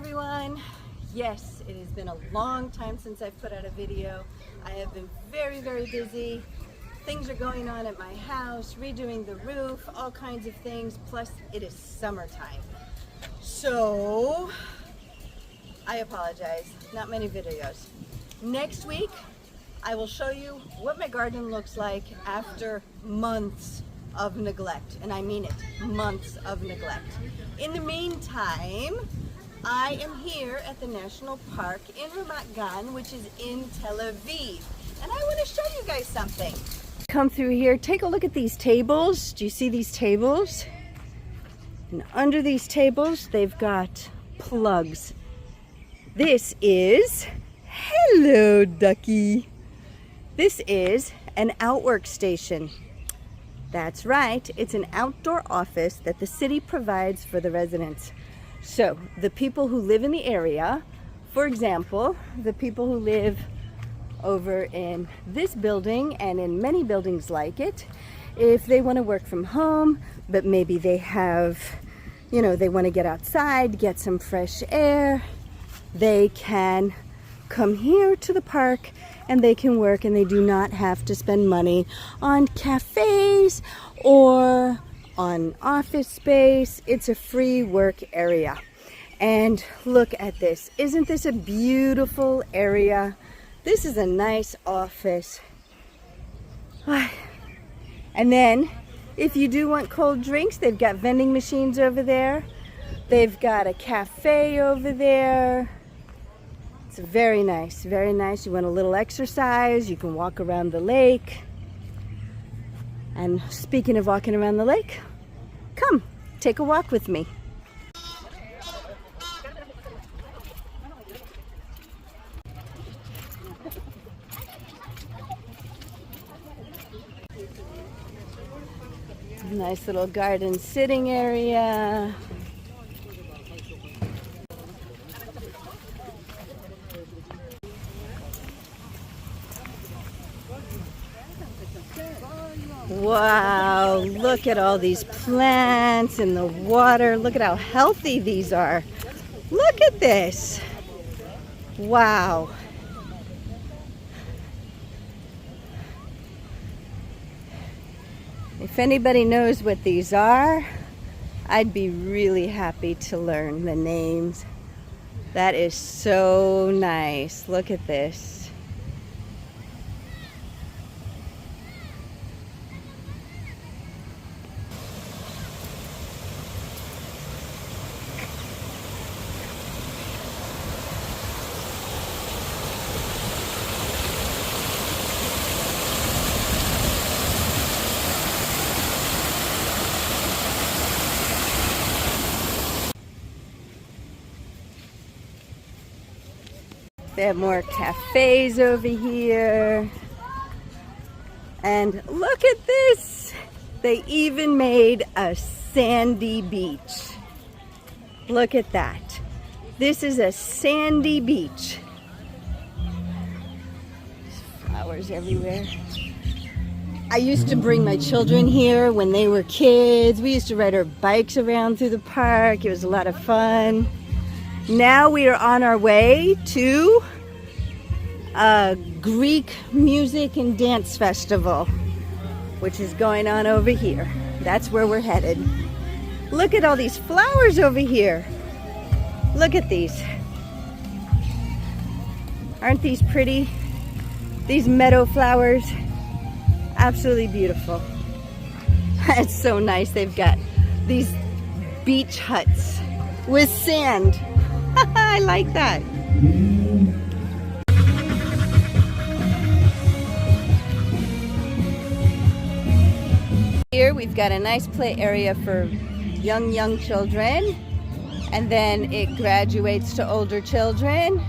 everyone. Yes, it has been a long time since I've put out a video. I have been very busy. Things are going on at my house, redoing the roof, all kinds of things, plus it is summertime. So I apologize, not many videos. Next week I will show you what my garden looks like after months of neglect, and I mean it, months of neglect. In the meantime, I am here at the National Park in Ramat Gan, which is in Tel Aviv, and I want to show you guys something. Come through here, take a look at these tables. Do you see these tables? And under these tables, they've got plugs. This is, hello ducky. This is an outwork station. That's right, it's an outdoor office that the city provides for the residents. So the people who live in the area, for example, the people who live over in this building and in many buildings like it, if they want to work from home, but maybe they have, they want to get outside, get some fresh air, they can come here to the park and they can work, and they do not have to spend money on cafes or on office space. It's a free work area. And look at this. Isn't this a beautiful area? This is a nice office. And then if you do want cold drinks, they've got vending machines over there. They've got a cafe over there. It's very nice, very nice. You want a little exercise, you can walk around the lake. And speaking of walking around the lake, come, take a walk with me. Nice little garden sitting area. Wow, look at all these plants in the water. Look at how healthy these are. Look at this. Wow. If anybody knows what these are, I'd be really happy to learn the names. That is so nice. Look at this. They have more cafes over here. And look at this. They even made a sandy beach. Look at that. This is a sandy beach. There's flowers everywhere. I used to bring my children here when they were kids. We used to ride our bikes around through the park. It was a lot of fun. Now we are on our way to a Greek music and dance festival, which is going on over here. That's where we're headed. Look at all these flowers over here. Look at these. Aren't these pretty? These meadow flowers. Absolutely beautiful. It's so nice. They've got these beach huts with sand. I like that. Here we've got a nice play area for young children, and then it graduates to older children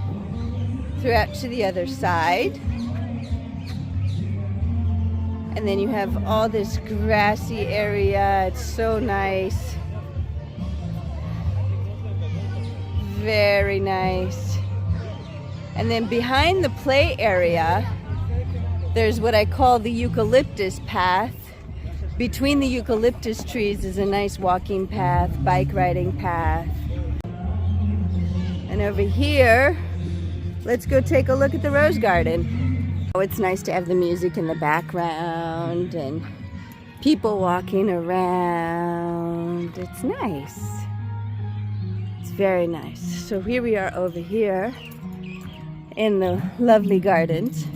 throughout to the other side. And then you have all this grassy area. It's so nice. Very nice. And then behind the play area, there's what I call the eucalyptus path. Between the eucalyptus trees is a nice walking path, bike riding path. And over here, let's go take a look at the rose garden. Oh, it's nice to have the music in the background and people walking around. It's nice. It's very nice. So here we are over here in the lovely gardens.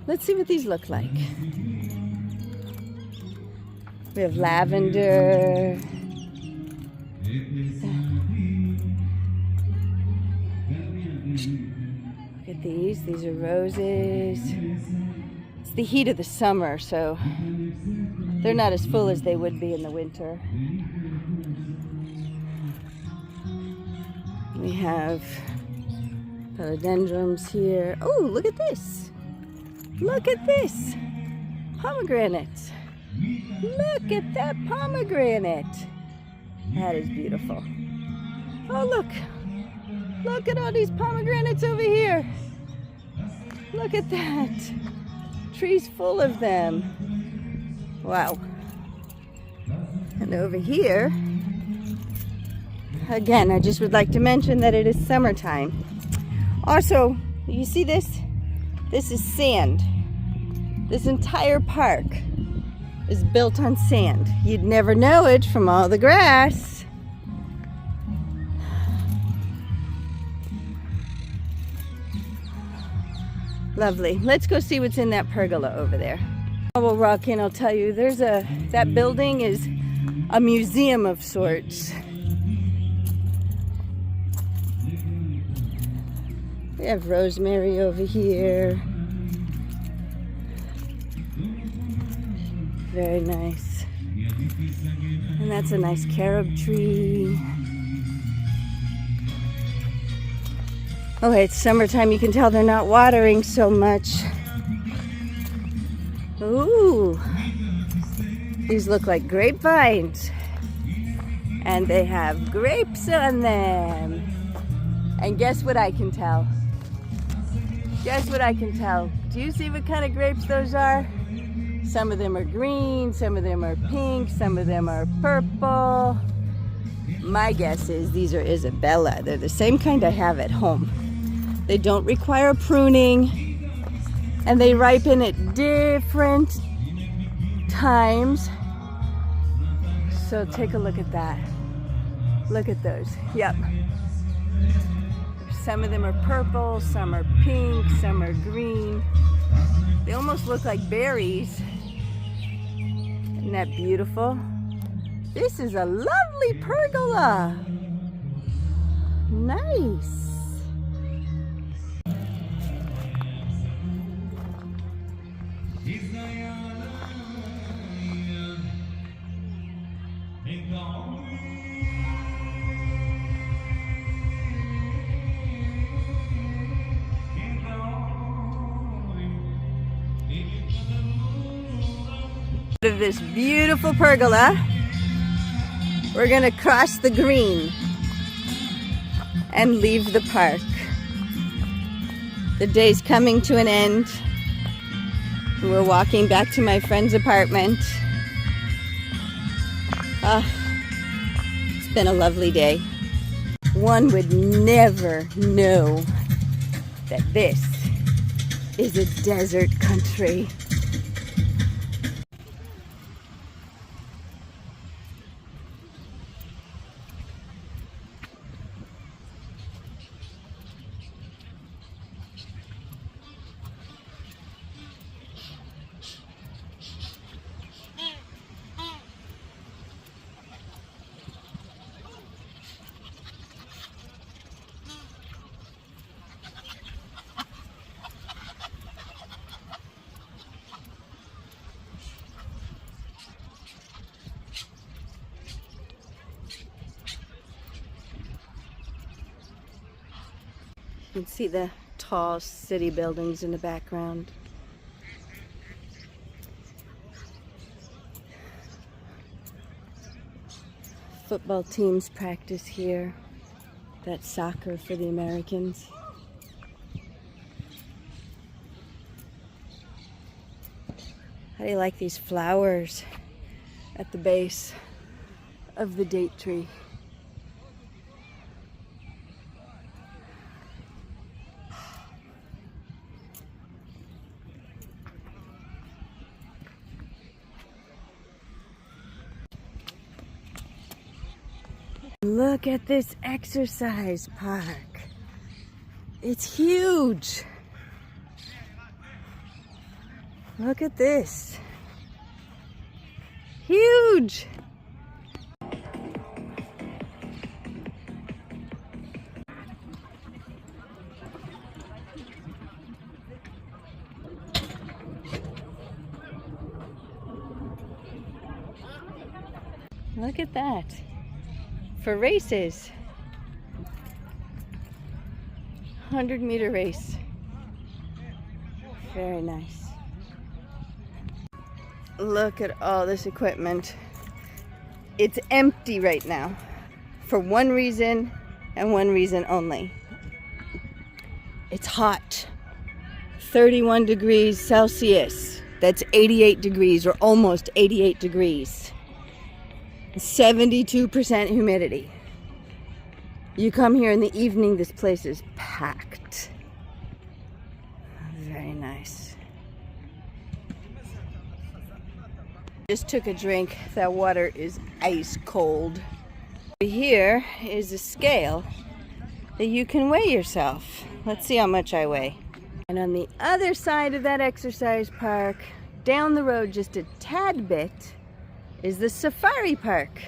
Let's see what these look like. We have lavender. Look at these. These are roses. It's the heat of the summer, so they're not as full as they would be in the winter. We have philodendrons here. Oh, look at this. Look at this. Pomegranate. Look at that pomegranate. That is beautiful. Oh, look. Look at all these pomegranates over here. Look at that. Trees full of them. Wow. And over here, again, I just would like to mention that it is summertime. Also, you see this? This is sand. This entire park is built on sand. You'd never know it from all the grass. Lovely. Let's go see what's in that pergola over there. I will walk in, I'll tell you, that building is a museum of sorts. We have rosemary over here. Very nice. And that's a nice carob tree. Okay, it's summertime. You can tell they're not watering so much. Ooh. These look like grapevines. And they have grapes on them. And guess what I can tell? Guess what I can tell? Do you see what kind of grapes those are? Some of them are green, some of them are pink, some of them are purple. My guess is these are Isabella. They're the same kind I have at home. They don't require pruning, and they ripen at different times. So take a look at that. Look at those. Yep. Some of them are purple, some are pink, some are green. They almost look like berries. Isn't that beautiful? This is a lovely pergola. Nice. Of this beautiful pergola, we're gonna cross the green and leave the park. The day's coming to an end. We're walking back to my friend's apartment. It's been a lovely day. One would never know that this is a desert country. You can see the tall city buildings in the background. Football teams practice here. That's soccer for the Americans. How do you like these flowers at the base of the date tree? Look at this exercise park. It's huge. Look at this. Huge. Look at that. For races. 100-meter race. Very nice. Look at all this equipment. It's empty right now for one reason and one reason only. It's hot. 31 degrees Celsius. That's 88 degrees or almost 88 degrees. 72% humidity. You come here in the evening, this place is packed. Very nice. Just took a drink. That water is ice cold. Here is a scale that you can weigh yourself. Let's see how much I weigh. And on the other side of that exercise park, down the road just a tad bit, is the safari park,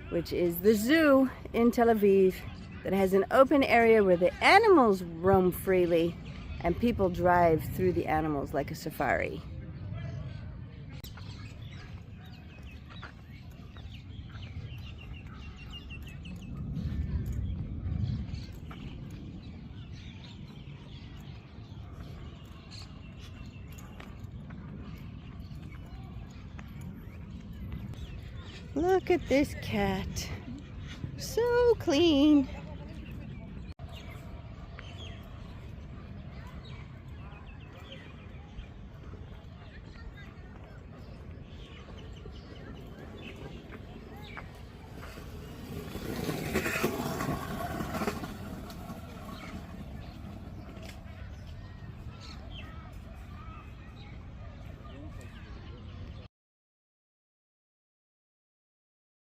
which is the zoo in Tel Aviv that has an open area where the animals roam freely and people drive through the animals like a safari. Look at this cat. So clean.